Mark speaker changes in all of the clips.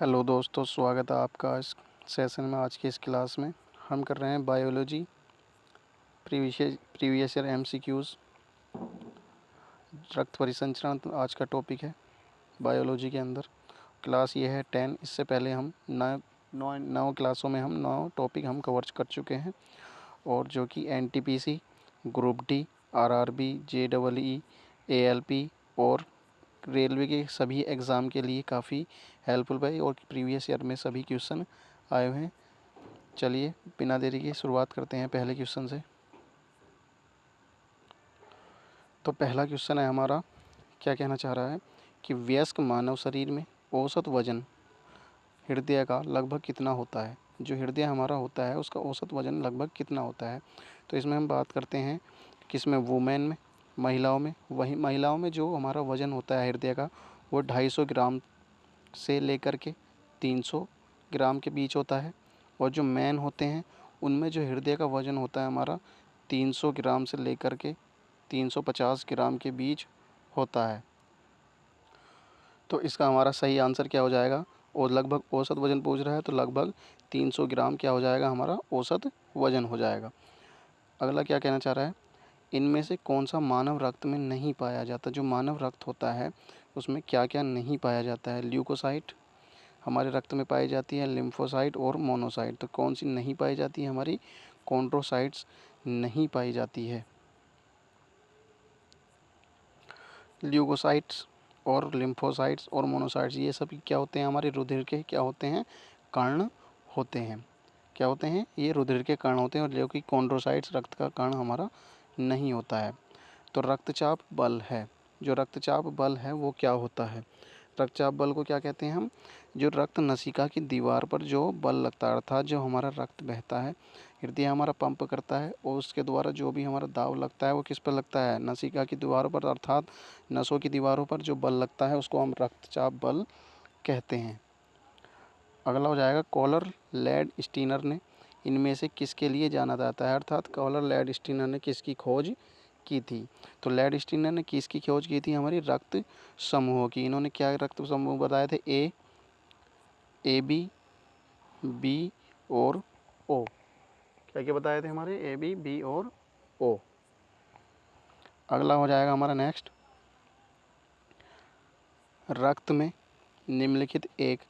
Speaker 1: Hello दोस्तों, स्वागत है आपका इस सेशन में। आज की इस क्लास में हम कर रहे हैं बायोलॉजी प्रीवियस ईयर एमसीक्यूज़ रक्त परिसंचरण। तो आज का टॉपिक है बायोलॉजी के अंदर। क्लास ये है 10। इससे पहले हम नौ क्लासों में हम 9 टॉपिक हम कवर कर चुके हैं, और जो कि NTPC, group D, RRB, JEE, ALP और रेलवे के सभी एग्ज़ाम के लिए काफ़ी हेल्पफुल है, और प्रीवियस ईयर में सभी क्वेश्चन आए हुए हैं। चलिए बिना देरी के शुरुआत करते हैं पहले क्वेश्चन से। तो पहला क्वेश्चन है हमारा, क्या कहना चाह रहा है कि वयस्क मानव शरीर में औसत वजन हृदय का लगभग कितना होता है। जो हृदय हमारा होता है उसका औसत वजन लगभग कितना होता है। तो इसमें हम बात करते हैं किसमें, वुमेन में, महिलाओं में। वही महिलाओं में जो हमारा वजन होता है हृदय का, वो 250 ग्राम से लेकर के 300 ग्राम के बीच होता है। और जो मैन होते हैं उनमें जो हृदय का वज़न होता है हमारा 300 ग्राम से लेकर के 350 ग्राम के बीच होता है। तो इसका हमारा सही आंसर क्या हो जाएगा, और लगभग औसत वज़न पूछ रहा है तो लगभग 300 ग्राम क्या हो जाएगा, हमारा औसत वज़न हो जाएगा। अगला क्या कहना चाह रहा है, इनमें से कौन सा मानव रक्त में नहीं पाया जाता। जो मानव रक्त होता है उसमें क्या क्या नहीं पाया जाता है। ल्यूकोसाइट हमारे रक्त में पाई जाती है, लिम्फोसाइट और मोनोसाइट। तो कौन सी नहीं पाई जाती है, हमारी कॉन्ड्रोसाइट्स नहीं पाई जाती है। ल्यूकोसाइट्स और लिम्फोसाइट्स और मोनोसाइट्स ये सभी क्या होते हैं, हमारे रुधिर के क्या होते हैं, कण होते हैं। क्या होते हैं, ये रुधिर के कण होते हैं, और जो कि कॉन्ड्रोसाइट्स रक्त का कण हमारा नहीं होता है। तो रक्तचाप बल है, जो रक्तचाप बल है वो क्या होता है। रक्तचाप बल को क्या कहते हैं हम, जो रक्त नसिका की दीवार पर जो बल लगता है, अर्थात जो हमारा रक्त बहता है, हृदय हमारा पंप करता है, और उसके द्वारा जो भी हमारा दाब लगता है वो किस पर लगता है, नसिका की दीवारों पर, अर्थात नसों की दीवारों पर जो बल लगता है उसको हम रक्तचाप बल कहते हैं। अगला हो जाएगा, कॉलर लैड स्टीनर ने इनमें से किसके लिए जाना जाता है, अर्थात कॉलर लैड स्टीनर ने किसकी खोज की थी। तो लैड स्टीनर ने किसकी खोज की थी, हमारी रक्त समूहों की। इन्होंने क्या रक्त समूह बताए थे, ए बी और ओ। क्या क्या बताए थे हमारे, ए बी और ओ। अगला हो जाएगा हमारा नेक्स्ट, रक्त में निम्नलिखित एक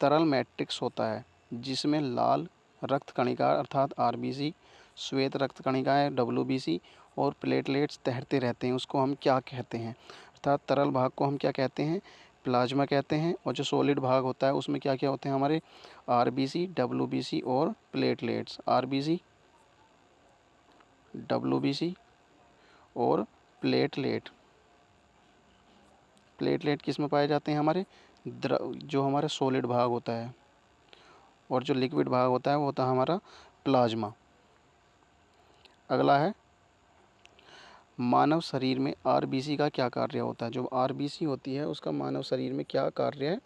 Speaker 1: तरल मैट्रिक्स होता है जिसमें लाल रक्त कणिका अर्थात आरबीसी, श्वेत रक्त कणिकाएं डब्ल्यूबीसी और प्लेटलेट्स तैरते रहते हैं, उसको हम क्या कहते हैं। अर्थात तरल भाग को हम क्या कहते हैं, प्लाज्मा कहते हैं, और जो सॉलिड भाग होता है उसमें क्या क्या होते हैं, हमारे आरबीसी, डब्ल्यूबीसी और प्लेटलेट्स। आरबीसी, डब्ल्यूबीसी और प्लेटलेट। प्लेटलेट किस में पाए जाते हैं, हमारे जो हमारा सॉलिड भाग होता है, और जो लिक्विड भाग होता है वो होता है हमारा प्लाज्मा। अगला है, मानव शरीर में आरबीसी का क्या कार्य होता है। जो आरबीसी होती है उसका मानव शरीर में क्या कार्य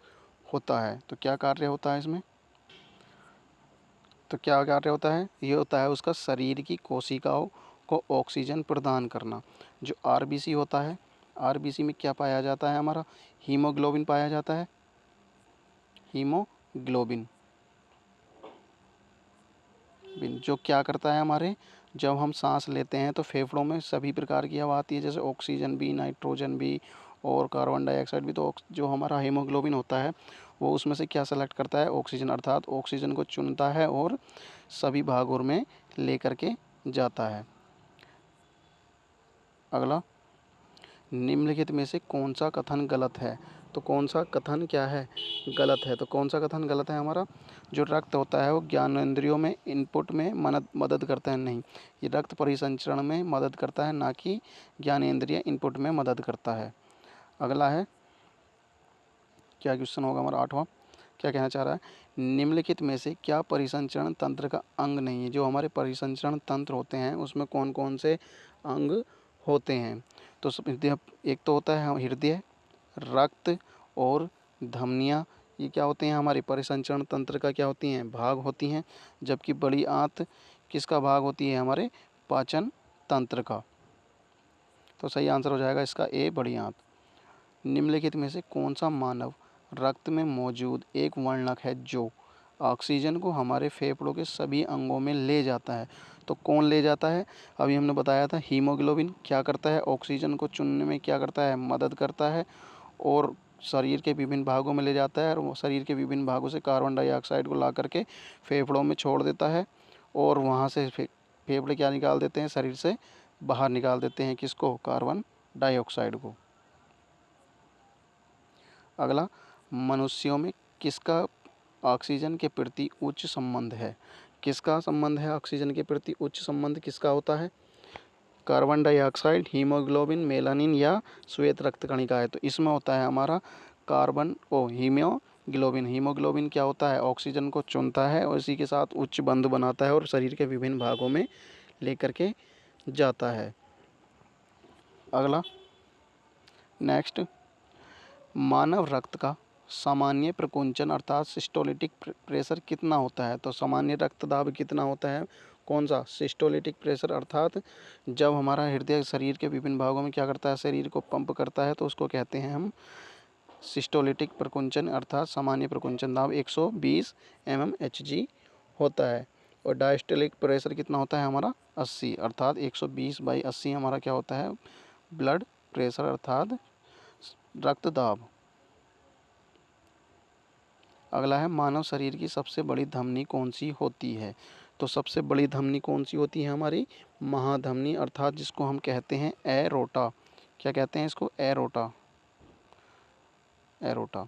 Speaker 1: होता है। तो क्या कार्य होता है इसमें, तो क्या कार्य होता है, ये होता है उसका शरीर की कोशिकाओं को ऑक्सीजन प्रदान करना। जो आरबीसी होता है, आरबीसी में क्या पाया जाता है, हमारा हीमोग्लोबिन पाया जाता है। हीमोग्लोबिन जो क्या करता है, हमारे जब हम सांस लेते हैं तो फेफड़ों में सभी प्रकार की हवा आती है, जैसे ऑक्सीजन भी, नाइट्रोजन भी और कार्बन डाइऑक्साइड भी। तो जो हमारा हीमोग्लोबिन होता है वो उसमें से क्या सेलेक्ट करता है, ऑक्सीजन, अर्थात ऑक्सीजन को चुनता है और सभी भागों में लेकर के जाता है। अगला, निम्नलिखित में से कौन सा कथन गलत है। तो कौन सा कथन क्या है, गलत है। तो कौन सा कथन गलत है, हमारा जो रक्त होता है वो ज्ञानेंद्रियों में इनपुट में मदद करता है। नहीं, ये रक्त परिसंचरण में मदद करता है, ना कि ज्ञानेंद्रिय इनपुट में मदद करता है। अगला है, क्या क्वेश्चन होगा हमारा 8वां, क्या कहना चाह रहा है, निम्नलिखित में से क्या परिसंचरण तंत्र का अंग नहीं है। जो हमारे परिसंचरण तंत्र होते हैं उसमें कौन कौन से अंग होते हैं। तो हृदय, एक तो होता है हृदय, रक्त और धमनियाँ, ये क्या होते हैं, हमारे परिसंचरण तंत्र का क्या होती हैं, भाग होती हैं। जबकि बड़ी आंत किसका भाग होती है, हमारे पाचन तंत्र का। तो सही आंसर हो जाएगा इसका ए, बड़ी आंत। निम्नलिखित में से कौन सा मानव रक्त में मौजूद एक वर्णक है जो ऑक्सीजन को हमारे फेफड़ों के सभी अंगों में ले जाता है। तो कौन ले जाता है? अभी हमने बताया था हीमोग्लोबिन क्या करता है, ऑक्सीजन को चुनने में क्या करता है, मदद करता है और शरीर के विभिन्न भागों में ले जाता है और वो शरीर के विभिन्न भागों से कार्बन डाइऑक्साइड को ला करके फेफड़ों में छोड़ देता है और वहाँ से फेफड़े क्या निकाल देते हैं, शरीर से बाहर निकाल देते हैं, किसको? कार्बन डाइऑक्साइड को। अगला, मनुष्यों में किसका ऑक्सीजन के प्रति उच्च संबंध है? किसका संबंध है ऑक्सीजन के प्रति उच्च संबंध किसका होता है? कार्बन डाइऑक्साइड, हीमोग्लोबिन, मेलानिन या श्वेत रक्त कणिका है। तो इसमें होता है हमारा हीमोग्लोबिन। हीमोग्लोबिन क्या होता है? ऑक्सीजन को चुनता है और इसी के साथ उच्च बंध बनाता है और शरीर के विभिन्न भागों में लेकर के जाता है। अगला, नेक्स्ट, मानव रक्त का सामान्य प्रकुंचन अर्थात सिस्टोलिटिक प्रेशर कितना होता है? तो सामान्य रक्त दाब कितना होता है? कौन सा? सिस्टोलिटिक प्रेशर, अर्थात जब हमारा हृदय शरीर के विभिन्न भागों में क्या करता है, शरीर को पंप करता है, तो उसको कहते हैं हम सिस्टोलिटिक प्रकुंचन अर्थात सामान्य प्रकुंचन दाब 120 mmHg होता है। और डायस्टोलिक प्रेशर कितना होता है हमारा? 80, अर्थात 120/80 हमारा क्या होता है? ब्लड प्रेशर अर्थात रक्त दाब। अगला है, मानव शरीर की सबसे बड़ी धमनी कौन सी होती है? तो सबसे बड़ी धमनी कौन सी होती है हमारी? महाधमनी, अर्थात जिसको हम कहते हैं एरोटा। क्या कहते हैं इसको? एरोटा। एरोटा।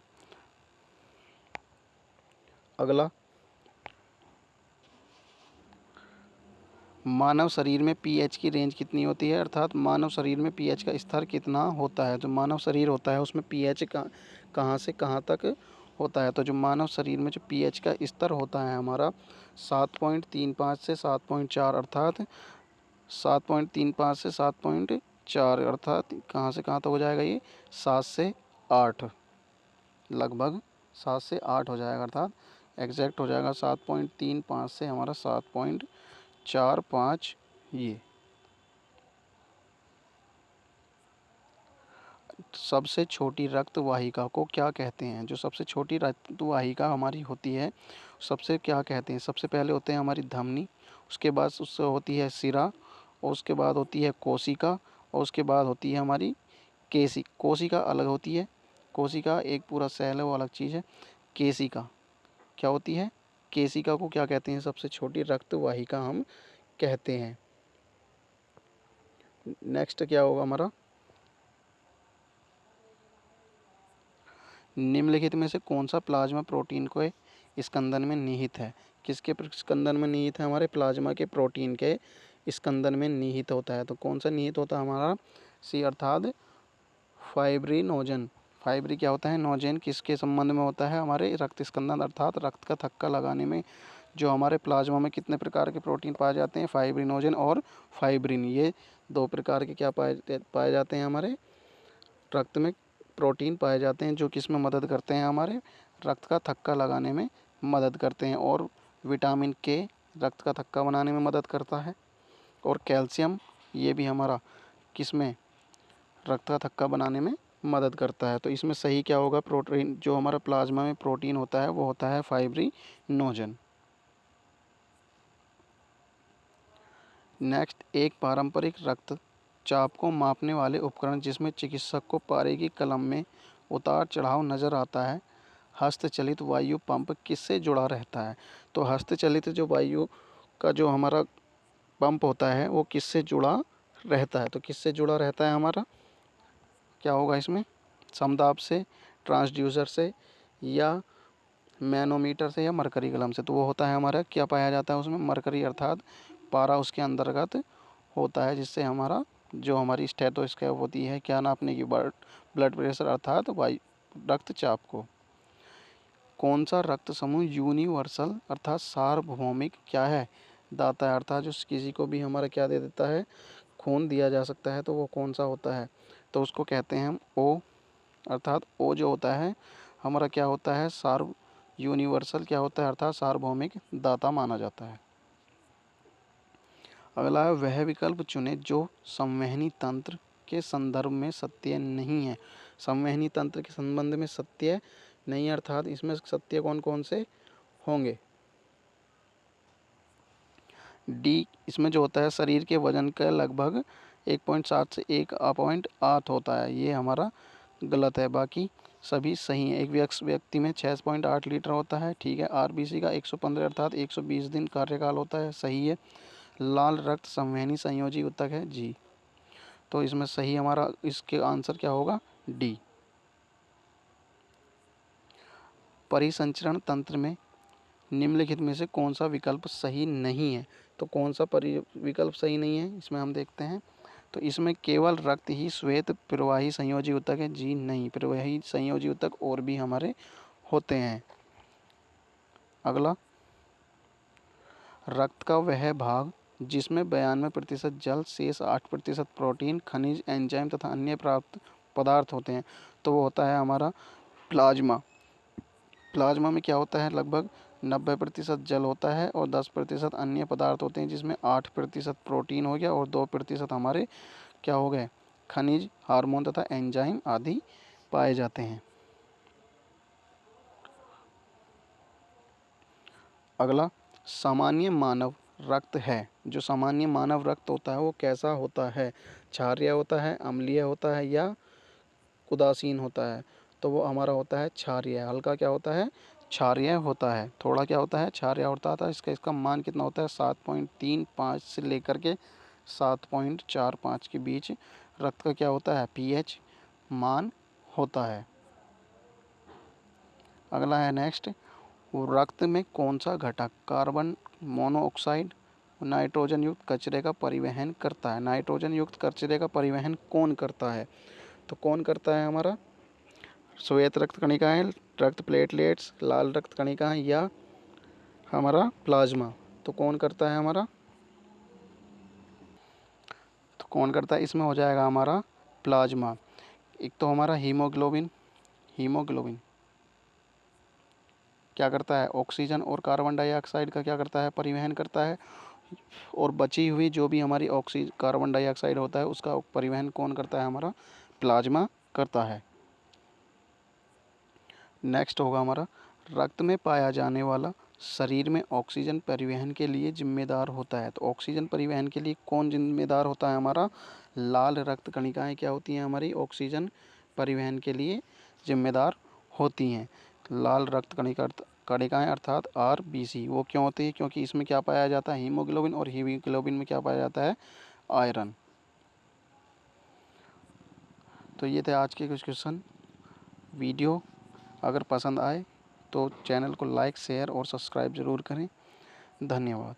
Speaker 1: अगला, मानव शरीर में पीएच की रेंज कितनी होती है? अर्थात मानव शरीर में पीएच का स्तर कितना होता है? जो मानव शरीर होता है उसमें पीएच कहाँ से कहाँ तक होता है? तो जो मानव शरीर में जो पीएच का स्तर होता है हमारा 7.35 से 7.4, अर्थात 7.35 से 7.4, अर्थात कहाँ से कहाँ तक हो जाएगा ये? 7 से 8, लगभग 7 से 8 हो जाएगा, अर्थात एग्जैक्ट हो जाएगा 7.35 से हमारा 7.45 ये। सबसे छोटी रक्त वाहिका को क्या कहते हैं? जो सबसे छोटी रक्त वाहिका हमारी होती है सबसे क्या कहते हैं? सबसे पहले होते हैं हमारी धमनी, उसके बाद उससे होती है सिरा और उसके बाद होती है कोशिका और उसके बाद होती है हमारी कोशिका अलग होती है। कोशिका एक पूरा सेल है, वो अलग चीज़ है। केशिका क्या होती है? केशिका को क्या कहते हैं? सबसे छोटी रक्त वाहिका हम कहते हैं। नेक्स्ट क्या होगा हमारा? निम्नलिखित में से कौन सा प्लाज्मा प्रोटीन के स्कंदन में निहित है? किसके स्कंदन में निहित है? हमारे प्लाज्मा के प्रोटीन के स्कंदन में निहित होता है। तो कौन सा निहित होता है हमारा? सी, अर्थात फाइब्रिनोजन। फाइब्री क्या होता है? नोजेन। किसके संबंध में होता है? हमारे रक्त स्कंदन अर्थात रक्त का थक्का लगाने में। जो हमारे प्लाज्मा में कितने प्रकार के प्रोटीन पाए जाते हैं? फाइब्रिनोजन और फाइब्रिन, ये 2 प्रकार के क्या पाए जाते हैं हमारे रक्त में? प्रोटीन पाए जाते हैं जो किस में मदद करते हैं? हमारे रक्त का थक्का लगाने में मदद करते हैं। और विटामिन के रक्त का थक्का बनाने में मदद करता है और कैल्शियम ये भी हमारा किस में? रक्त का थक्का बनाने में मदद करता है। तो इसमें सही क्या होगा? प्रोटीन जो हमारा प्लाज्मा में प्रोटीन होता है वो होता है फाइब्रिनोजन। नेक्स्ट, एक पारंपरिक रक्तचाप को मापने वाले उपकरण जिसमें चिकित्सक को पारे की कलम में उतार चढ़ाव नज़र आता है, हस्तचलित वायु पंप किससे जुड़ा रहता है? तो हस्तचलित जो वायु का जो हमारा पंप होता है वो किससे जुड़ा रहता है? तो किससे जुड़ा रहता है हमारा? क्या होगा इसमें? समदाब से, ट्रांसड्यूसर से या मैनोमीटर से या मरकरी कलम से। तो वो होता है हमारा क्या पाया जाता है उसमें? मरकरी, अर्थात पारा उसके अंतर्गत होता है, जिससे हमारा जो हमारी स्टेथोस्कोप होती है क्या नापने की? ब्लड प्रेशर अर्थात वायु रक्तचाप को। कौन सा रक्त समूह यूनिवर्सल अर्थात सार्वभौमिक क्या है? दाता है, अर्थात जो किसी को भी हमारा क्या दे देता है? खून दिया जा सकता है। तो वो कौन सा होता है? तो उसको कहते हैं हम ओ, अर्थात ओ जो होता है हमारा क्या होता है? यूनिवर्सल क्या होता है? अर्थात सार्वभौमिक दाता माना जाता है। अगला है, वह विकल्प चुने जो संवहनी तंत्र के संदर्भ में सत्य नहीं है। संवहनी तंत्र के संबंध में सत्य नहीं, अर्थात इसमें सत्य कौन कौन से होंगे? डी, इसमें जो होता है शरीर के वजन का लगभग 1.7 से 1.8 होता है, ये हमारा गलत है। बाकी सभी सही हैं। एक व्यक्ति में 6.8 लीटर होता है, ठीक है। आरबीसी का 115 अर्थात 120 दिन कार्यकाल होता है, सही है। लाल रक्त संवहनी संयोजी ऊतक है, जी। तो इसमें सही हमारा इसके आंसर क्या होगा? डी। परिसंचरण तंत्र में निम्नलिखित में से कौन सा विकल्प सही नहीं है? तो कौन सा विकल्प सही नहीं है, इसमें हम देखते हैं। तो इसमें केवल रक्त ही श्वेत प्रवाही संयोजी ऊतक है, जी नहीं। प्रवाही संयोजी ऊतक और भी हमारे होते हैं। अगला, रक्त का वह भाग जिसमें 92% जल, शेष 8% प्रोटीन, खनिज, एंजाइम तथा अन्य प्राप्त पदार्थ होते हैं, तो वो होता है हमारा प्लाज्मा। प्लाज्मा में क्या होता है? लगभग 90% जल होता है और 10% अन्य पदार्थ होते हैं, जिसमें 8% प्रोटीन हो गया और 2% हमारे क्या हो गए? खनिज, हार्मोन तथा एंजाइम आदि पाए जाते हैं। अगला, सामान्य मानव रक्त है, जो सामान्य मानव रक्त होता है वो कैसा होता है? क्षारीय होता है, अम्लीय होता है या उदासीन होता है? तो वो हमारा होता है क्षारीय। हल्का क्या होता है? क्षारीय होता है। थोड़ा क्या होता है? क्षारीय होता था। इसका मान कितना होता है? 7.35 से लेकर के 7.45 के बीच रक्त का क्या होता है? पीएच मान होता है। अगला है नेक्स्ट, रक्त में कौन सा घटक कार्बन मोनोऑक्साइड नाइट्रोजन युक्त कचरे का परिवहन करता है? नाइट्रोजन युक्त कचरे का परिवहन कौन करता है? तो कौन करता है हमारा? श्वेत रक्त कणिकाएं, रक्त प्लेटलेट्स, लाल रक्त कणिकाएं या हमारा प्लाज्मा? तो कौन करता है हमारा? तो कौन करता है? इसमें हो जाएगा हमारा प्लाज्मा। एक तो हमारा हीमोग्लोबिन, हीमोग्लोबिन क्या करता है? ऑक्सीजन और कार्बन डाइऑक्साइड का क्या करता है? परिवहन करता है। और बची हुई जो भी हमारी ऑक्सीजन कार्बन डाइऑक्साइड होता है उसका परिवहन कौन करता है? हमारा प्लाज्मा करता है। नेक्स्ट होगा हमारा, रक्त में पाया जाने वाला शरीर में ऑक्सीजन परिवहन के लिए जिम्मेदार होता है। तो ऑक्सीजन परिवहन के लिए कौन जिम्मेदार होता है? हमारा लाल रक्त कणिकाएं क्या होती हैं? हमारी ऑक्सीजन परिवहन के लिए जिम्मेदार होती हैं। लाल रक्त कणिकाएं अर्थात आरबीसी, वो क्यों होती है? क्योंकि इसमें क्या पाया जाता है? हीमोग्लोबिन, और हीमोग्लोबिन में क्या पाया जाता है? आयरन। तो ये थे आज के कुछ क्वेश्चन। वीडियो अगर पसंद आए तो चैनल को लाइक, शेयर और सब्सक्राइब ज़रूर करें। धन्यवाद।